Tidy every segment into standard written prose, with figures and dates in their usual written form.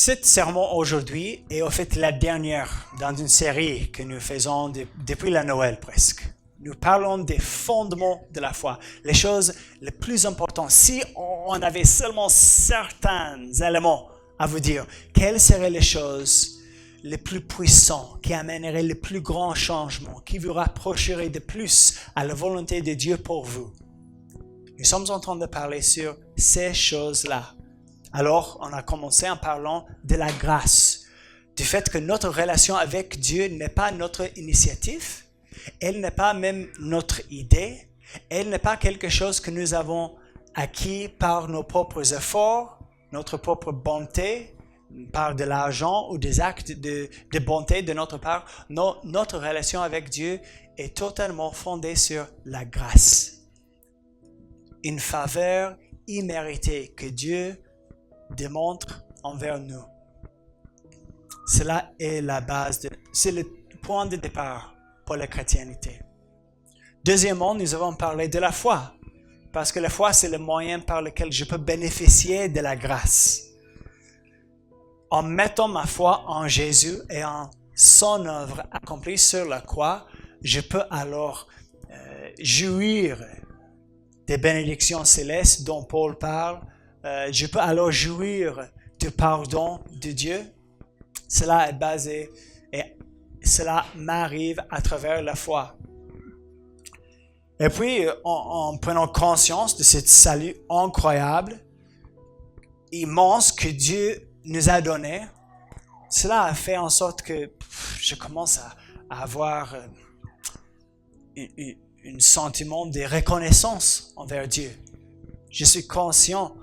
Ce sermon aujourd'hui est en fait la dernière dans une série que nous faisons depuis la Noël presque. Nous parlons des fondements de la foi, les choses les plus importantes. Si on avait seulement certains éléments à vous dire, quelles seraient les choses les plus puissantes qui amèneraient le plus grand changement, qui vous rapprocheraient de plus à la volonté de Dieu pour vous? Nous sommes en train de parler sur ces choses-là. Alors, on a commencé en parlant de la grâce, du fait que notre relation avec Dieu n'est pas notre initiative, elle n'est pas même notre idée, elle n'est pas quelque chose que nous avons acquis par nos propres efforts, notre propre bonté, par de l'argent ou des actes de bonté de notre part. Non, notre relation avec Dieu est totalement fondée sur la grâce. Une faveur imméritée que Dieu démontre envers nous. Cela est la base, c'est le point de départ pour la chrétienté. Deuxièmement, nous avons parlé de la foi, parce que la foi, c'est le moyen par lequel je peux bénéficier de la grâce. En mettant ma foi en Jésus et en son œuvre accomplie sur la croix, je peux alors jouir des bénédictions célestes dont Paul parle. Je peux alors jouir du pardon de Dieu. Cela est basé et cela m'arrive à travers la foi. Et puis, en prenant conscience de ce salut incroyable, immense que Dieu nous a donné, cela a fait en sorte que je commence à avoir un sentiment de reconnaissance envers Dieu. Je suis conscient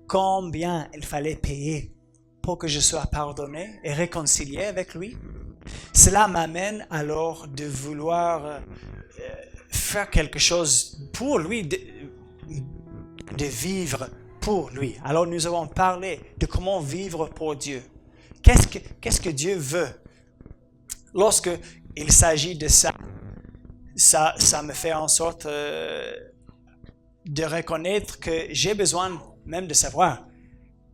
combien il fallait payer pour que je sois pardonné et réconcilié avec lui. Cela m'amène alors de vouloir faire quelque chose pour lui, de vivre pour lui. Alors nous avons parlé de comment vivre pour Dieu. Qu'est-ce que Dieu veut? Lorsque il s'agit de ça me fait en sorte de reconnaître que j'ai besoin même de savoir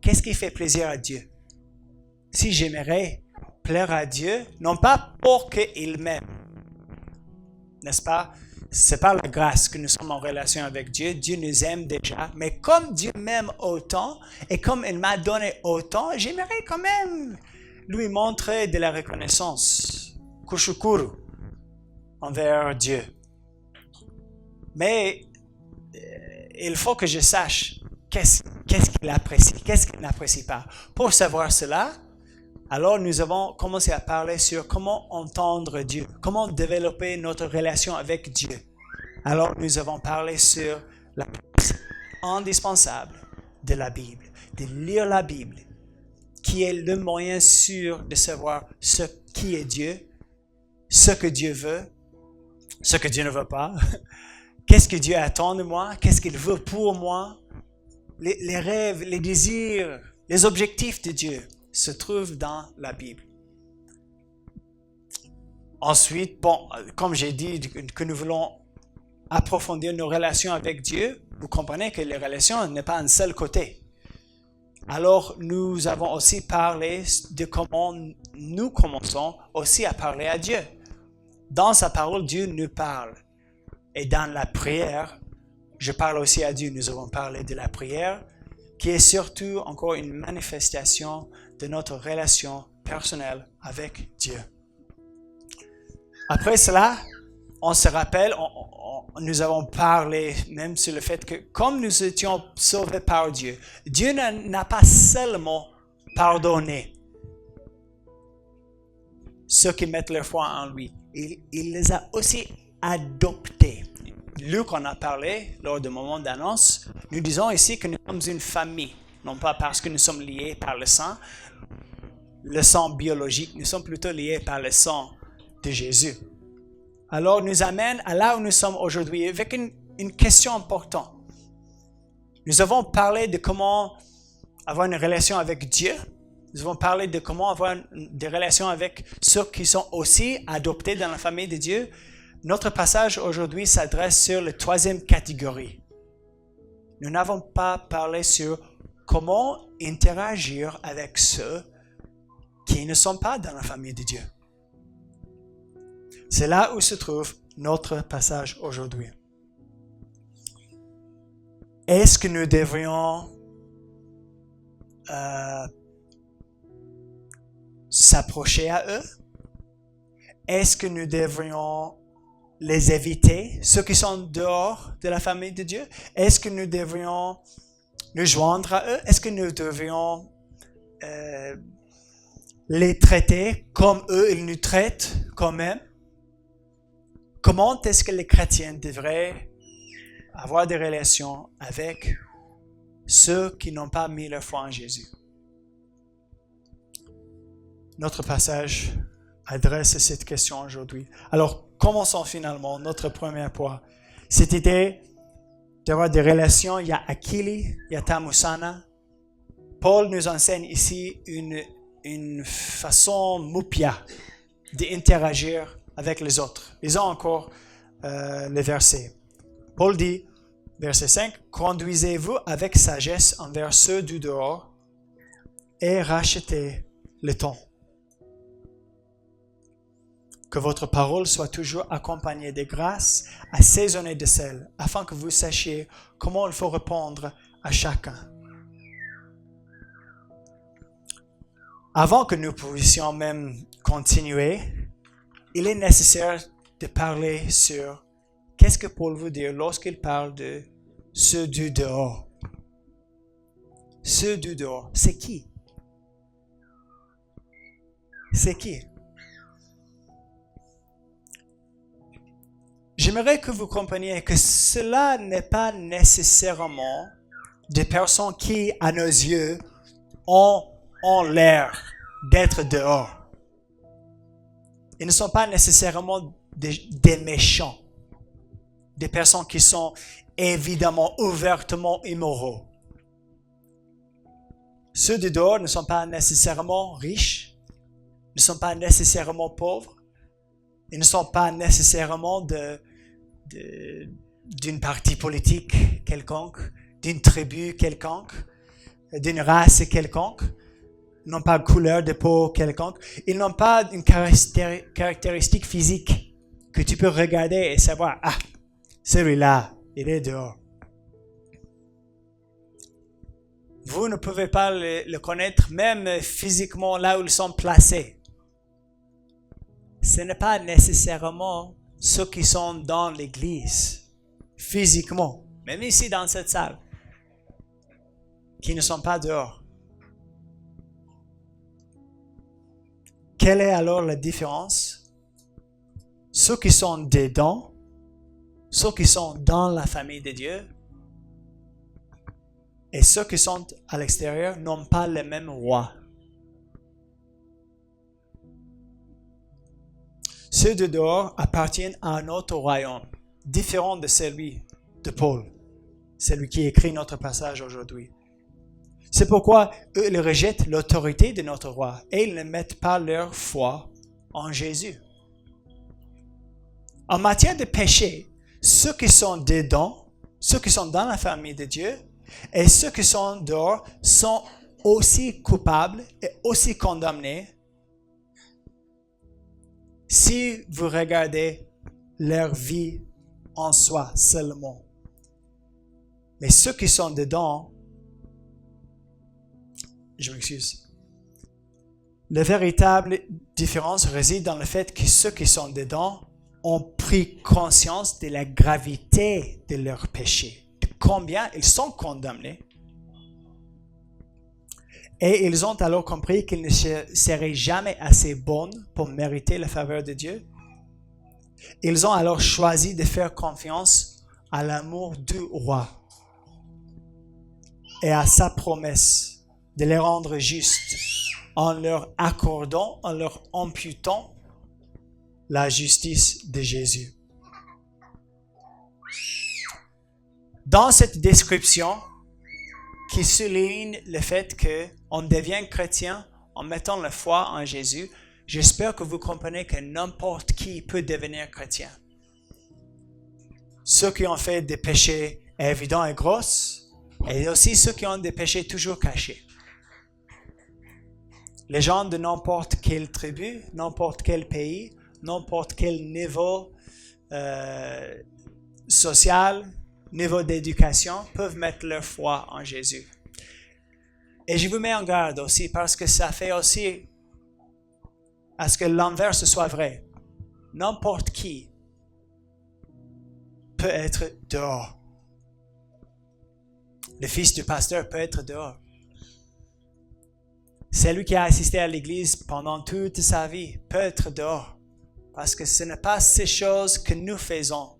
qu'est-ce qui fait plaisir à Dieu. Si j'aimerais plaire à Dieu, non pas pour qu'il m'aime, n'est-ce pas? C'est par la grâce que nous sommes en relation avec Dieu. Dieu nous aime déjà, mais comme Dieu m'aime autant et comme il m'a donné autant, j'aimerais quand même lui montrer de la reconnaissance, kushukuru, envers Dieu. Mais il faut que je sache qu'est-ce qu'il apprécie, qu'est-ce qu'il n'apprécie pas. Pour savoir cela, alors nous avons commencé à parler sur comment entendre Dieu, comment développer notre relation avec Dieu. Alors nous avons parlé sur la place indispensable de la Bible, de lire la Bible, qui est le moyen sûr de savoir ce qui est Dieu, ce que Dieu veut, ce que Dieu ne veut pas, qu'est-ce que Dieu attend de moi, qu'est-ce qu'il veut pour moi. Les rêves, les désirs, les objectifs de Dieu se trouvent dans la Bible. Ensuite, comme j'ai dit que nous voulons approfondir nos relations avec Dieu, vous comprenez que les relations n'est pas un seul côté. Alors, nous avons aussi parlé de comment nous commençons aussi à parler à Dieu. Dans sa parole, Dieu nous parle. Et dans la prière, je parle aussi à Dieu. Nous avons parlé de la prière, qui est surtout encore une manifestation de notre relation personnelle avec Dieu. Après cela, on se rappelle, nous avons parlé même sur le fait que comme nous étions sauvés par Dieu, Dieu n'a pas seulement pardonné ceux qui mettent leur foi en lui, il les a aussi adoptés. Luc en a parlé lors du moment d'annonce. Nous disons ici que nous sommes une famille, non pas parce que nous sommes liés par le sang biologique, nous sommes plutôt liés par le sang de Jésus. Alors, nous amène à là où nous sommes aujourd'hui avec une question importante. Nous avons parlé de comment avoir une relation avec Dieu. Nous avons parlé de comment avoir des relations avec ceux qui sont aussi adoptés dans la famille de Dieu. Notre passage aujourd'hui s'adresse sur la troisième catégorie. Nous n'avons pas parlé sur comment interagir avec ceux qui ne sont pas dans la famille de Dieu. C'est là où se trouve notre passage aujourd'hui. Est-ce que nous devrions s'approcher à eux? Est-ce que nous devrions les éviter, ceux qui sont dehors de la famille de Dieu? Est-ce que nous devrions nous joindre à eux? Est-ce que nous devrions les traiter comme eux, ils nous traitent quand même? Comment est-ce que les chrétiens devraient avoir des relations avec ceux qui n'ont pas mis leur foi en Jésus? Notre passage adresse cette question aujourd'hui. Alors, commençons finalement notre premier point. Cette idée d'avoir des relations, il y a Akili, il y a Tamusana. Paul nous enseigne ici une façon mupia d'interagir avec les autres. Lisons encore les versets. Paul dit, verset 5, « Conduisez-vous avec sagesse envers ceux du dehors et rachetez le temps. Que votre parole soit toujours accompagnée de grâce, assaisonnée de sel, afin que vous sachiez comment il faut répondre à chacun. » Avant que nous puissions même continuer, il est nécessaire de parler sur qu'est-ce que Paul veut dire lorsqu'il parle de ceux du dehors. Ceux du dehors, c'est qui? C'est qui? J'aimerais que vous compreniez que cela n'est pas nécessairement des personnes qui, à nos yeux, ont l'air d'être dehors. Ils ne sont pas nécessairement des méchants, des personnes qui sont évidemment, ouvertement immoraux. Ceux de dehors ne sont pas nécessairement riches, ne sont pas nécessairement pauvres, ils ne sont pas nécessairement d'une partie politique quelconque, d'une tribu quelconque, d'une race quelconque. Ils n'ont pas de couleur de peau quelconque. Ils n'ont pas une caractéristique physique que tu peux regarder et savoir, ah, celui-là, il est dehors. Vous ne pouvez pas le connaître même physiquement là où ils sont placés. Ce n'est pas nécessairement ceux qui sont dans l'église, physiquement, même ici dans cette salle, qui ne sont pas dehors. Quelle est alors la différence? Ceux qui sont dedans, ceux qui sont dans la famille de Dieu, et ceux qui sont à l'extérieur n'ont pas le même roi. Ceux de dehors appartiennent à un autre royaume, différent de celui de Paul, celui qui écrit notre passage aujourd'hui. C'est pourquoi eux, ils rejettent l'autorité de notre roi et ils ne mettent pas leur foi en Jésus. En matière de péché, ceux qui sont dedans, ceux qui sont dans la famille de Dieu et ceux qui sont dehors sont aussi coupables et aussi condamnés si vous regardez leur vie en soi seulement. Mais ceux qui sont dedans, je m'excuse. La véritable différence réside dans le fait que ceux qui sont dedans ont pris conscience de la gravité de leur péché, de combien ils sont condamnés. Et ils ont alors compris qu'ils ne seraient jamais assez bons pour mériter la faveur de Dieu. Ils ont alors choisi de faire confiance à l'amour du roi et à sa promesse de les rendre justes en leur accordant, en leur imputant la justice de Jésus. Dans cette description qui souligne le fait qu'on devient chrétien en mettant la foi en Jésus, j'espère que vous comprenez que n'importe qui peut devenir chrétien. Ceux qui ont fait des péchés évidents et grosses, et aussi ceux qui ont des péchés toujours cachés. Les gens de n'importe quelle tribu, n'importe quel pays, n'importe quel niveau social, niveau d'éducation, peuvent mettre leur foi en Jésus. Et je vous mets en garde aussi parce que ça fait aussi à ce que l'inverse soit vrai. N'importe qui peut être dehors. Le fils du pasteur peut être dehors. Celui qui a assisté à l'église pendant toute sa vie peut être dehors. Parce que ce n'est pas ces choses que nous faisons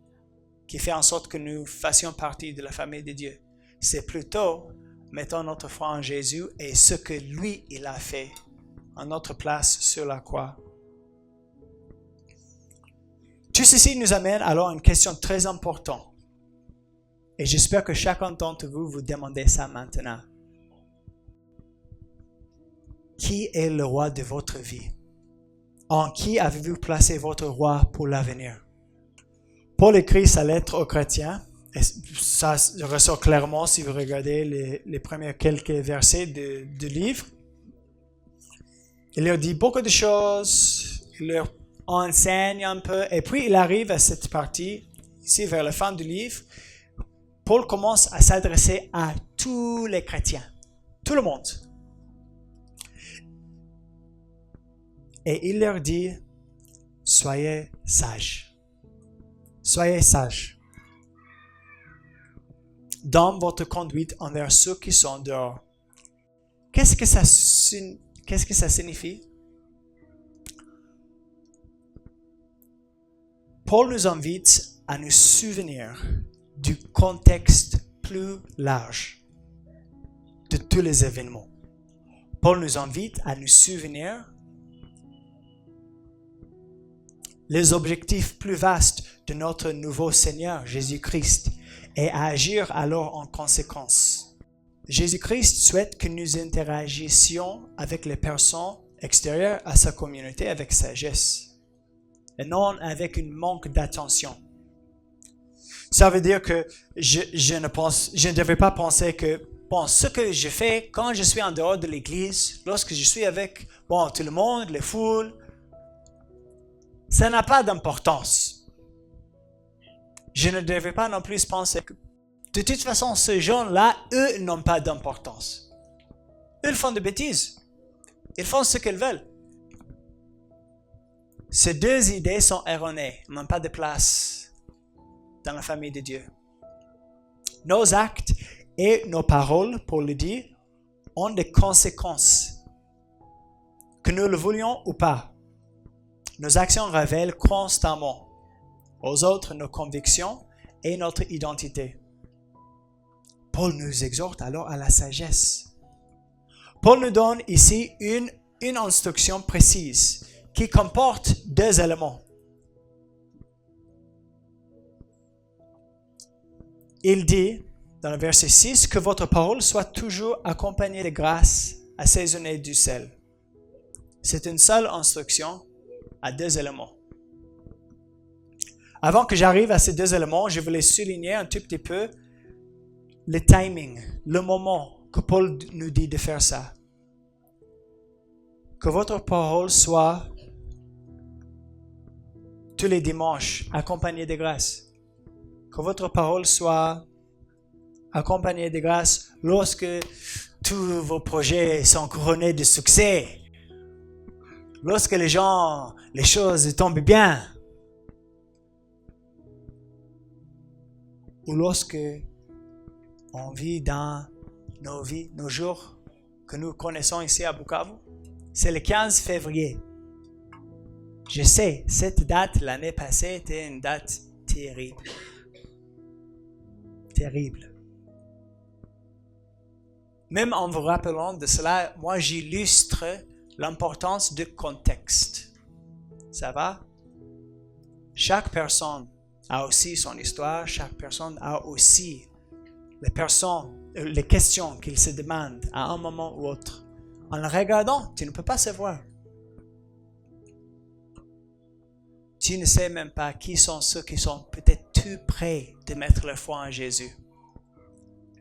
qui fait en sorte que nous fassions partie de la famille de Dieu. C'est plutôt mettons notre foi en Jésus et ce que lui, il a fait en notre place sur la croix. Tout ceci nous amène alors à une question très importante. Et j'espère que chacun d'entre vous vous demandez ça maintenant. Qui est le roi de votre vie? En qui avez-vous placé votre roi pour l'avenir? Paul écrit sa lettre aux chrétiens, et ça ressort clairement si vous regardez les premiers quelques versets du livre. Il leur dit beaucoup de choses, il leur enseigne un peu, et puis il arrive à cette partie, ici vers la fin du livre. Paul commence à s'adresser à tous les chrétiens, tout le monde. Et il leur dit, soyez sages. Soyez sages dans votre conduite envers ceux qui sont dehors. Qu'est-ce que ça signifie? Paul nous invite à nous souvenir du contexte plus large de tous les événements. Paul nous invite à nous souvenir les objectifs plus vastes de notre nouveau Seigneur, Jésus-Christ, et à agir alors en conséquence. Jésus-Christ souhaite que nous interagissions avec les personnes extérieures à sa communauté avec sagesse, et non avec un manque d'attention. Ça veut dire que je ne devrais pas penser que ce que je fais quand je suis en dehors de l'église, lorsque je suis avec tout le monde, les foules, ça n'a pas d'importance. Je ne devrais pas non plus penser que de toute façon, ces gens-là, eux, n'ont pas d'importance. Ils font des bêtises. Ils font ce qu'ils veulent. Ces deux idées sont erronées, n'ont pas de place dans la famille de Dieu. Nos actes et nos paroles, pour le dire, ont des conséquences, que nous le voulions ou pas. Nos actions révèlent constamment aux autres nos convictions et notre identité. Paul nous exhorte alors à la sagesse. Paul nous donne ici une instruction précise qui comporte deux éléments. Il dit, dans le verset 6, que votre parole soit toujours accompagnée de grâce, assaisonnée du sel. C'est une seule instruction à deux éléments. Avant que j'arrive à ces deux éléments, je voulais souligner un tout petit peu le timing, le moment que Paul nous dit de faire ça. Que votre parole soit tous les dimanches accompagnée de grâce. Que votre parole soit accompagnée de grâce lorsque tous vos projets sont couronnés de succès. Lorsque les choses tombent bien. Ou lorsque on vit dans nos jours que nous connaissons ici à Bukavu. C'est le 15 février. Je sais, cette date l'année passée était une date terrible. Terrible. Même en vous rappelant de cela, moi j'illustre l'importance du contexte. Ça va? Chaque personne a aussi son histoire, chaque personne a aussi les questions qu'il se demande à un moment ou autre. En le regardant, tu ne peux pas savoir. Tu ne sais même pas qui sont ceux qui sont peut-être tout près de mettre leur foi en Jésus.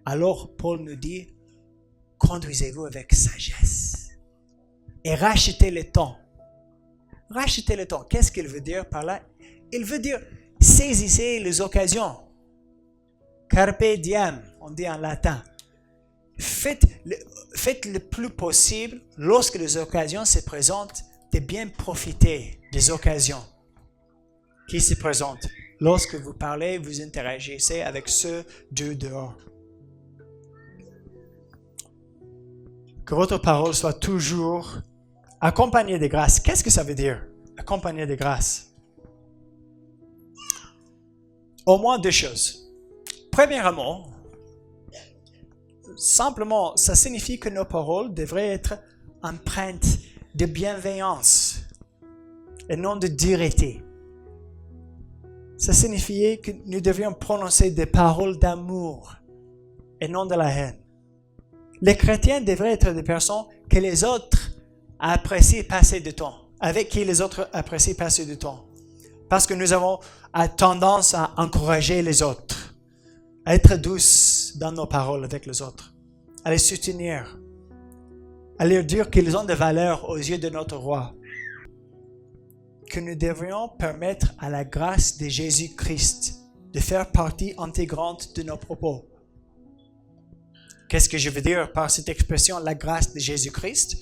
Alors, Paul nous dit, conduisez-vous avec sagesse. et racheter le temps. Racheter le temps, qu'est-ce qu'il veut dire par là? Il veut dire saisissez les occasions. Carpe diem, on dit en latin. Faites le plus possible, lorsque les occasions se présentent, de bien profiter des occasions qui se présentent. Lorsque vous parlez, vous interagissez avec ceux de dehors. Que votre parole soit toujours accompagnée de grâce. Qu'est-ce que ça veut dire, accompagnée de grâce? Au moins deux choses. Premièrement, simplement, ça signifie que nos paroles devraient être empreintes de bienveillance et non de dureté. Ça signifiait que nous devions prononcer des paroles d'amour et non de la haine. Les chrétiens devraient être des personnes que les autres apprécient passer du temps, avec qui les autres apprécient passer du temps. Parce que nous avons tendance à encourager les autres, à être douces dans nos paroles avec les autres, à les soutenir, à leur dire qu'ils ont de valeur aux yeux de notre roi. Que nous devrions permettre à la grâce de Jésus-Christ de faire partie intégrante de nos propos. Qu'est-ce que je veux dire par cette expression, la grâce de Jésus-Christ?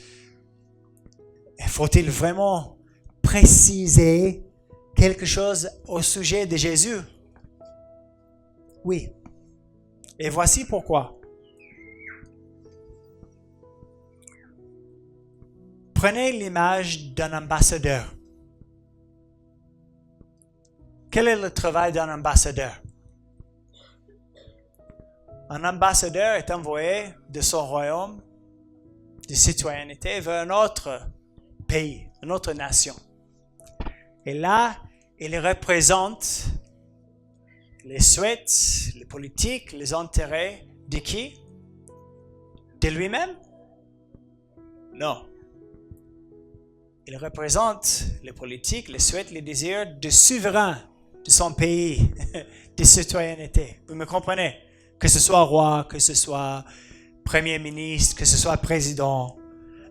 Faut-il vraiment préciser quelque chose au sujet de Jésus? Oui. Et voici pourquoi. Prenez l'image d'un ambassadeur. Quel est le travail d'un ambassadeur? Un ambassadeur est envoyé de son royaume de citoyenneté vers un autre pays, une autre nation. Et là, il représente les souhaits, les politiques, les intérêts de qui? De lui-même? Non. Il représente les politiques, les souhaits, les désirs du souverain de son pays, de citoyenneté. Vous me comprenez? Que ce soit roi, que ce soit premier ministre, que ce soit président.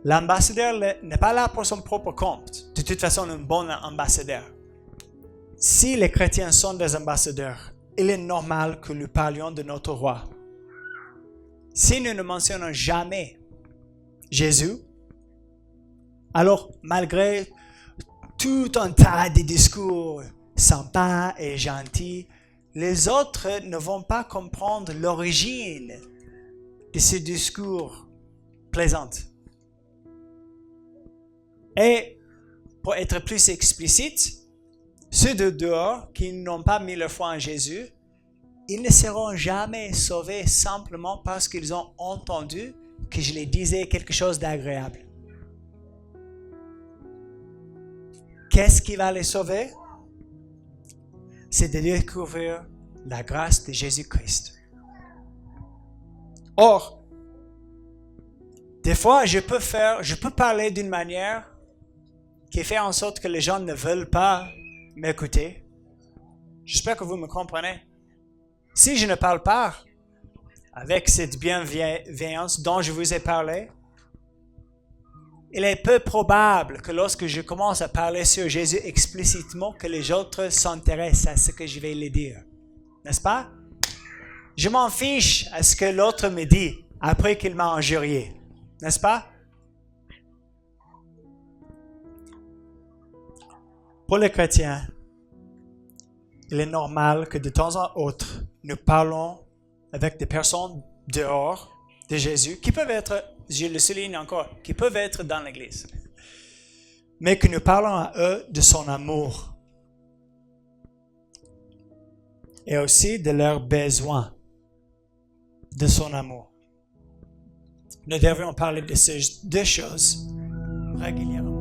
L'ambassadeur n'est pas là pour son propre compte. De toute façon, un bon ambassadeur. Si les chrétiens sont des ambassadeurs, il est normal que nous parlions de notre roi. Si nous ne mentionnons jamais Jésus, alors malgré tout un tas de discours sympas et gentils, les autres ne vont pas comprendre l'origine de ce discours plaisant. Et pour être plus explicite, ceux de dehors qui n'ont pas mis leur foi en Jésus, ils ne seront jamais sauvés simplement parce qu'ils ont entendu que je les disais quelque chose d'agréable. Qu'est-ce qui va les sauver? C'est de découvrir la grâce de Jésus-Christ. Or, des fois, je peux parler d'une manière qui fait en sorte que les gens ne veulent pas m'écouter. J'espère que vous me comprenez. Si je ne parle pas avec cette bienveillance dont je vous ai parlé, il est peu probable que lorsque je commence à parler sur Jésus explicitement, que les autres s'intéressent à ce que je vais leur dire. N'est-ce pas? Je m'en fiche à ce que l'autre me dit après qu'il m'a injurié. N'est-ce pas? Pour les chrétiens, il est normal que de temps en autre, nous parlons avec des personnes dehors de Jésus, qui peuvent être, je le souligne encore, qui peuvent être dans l'Église, mais que nous parlons à eux de son amour et aussi de leurs besoins, de son amour. Nous devrions parler de ces deux choses régulièrement.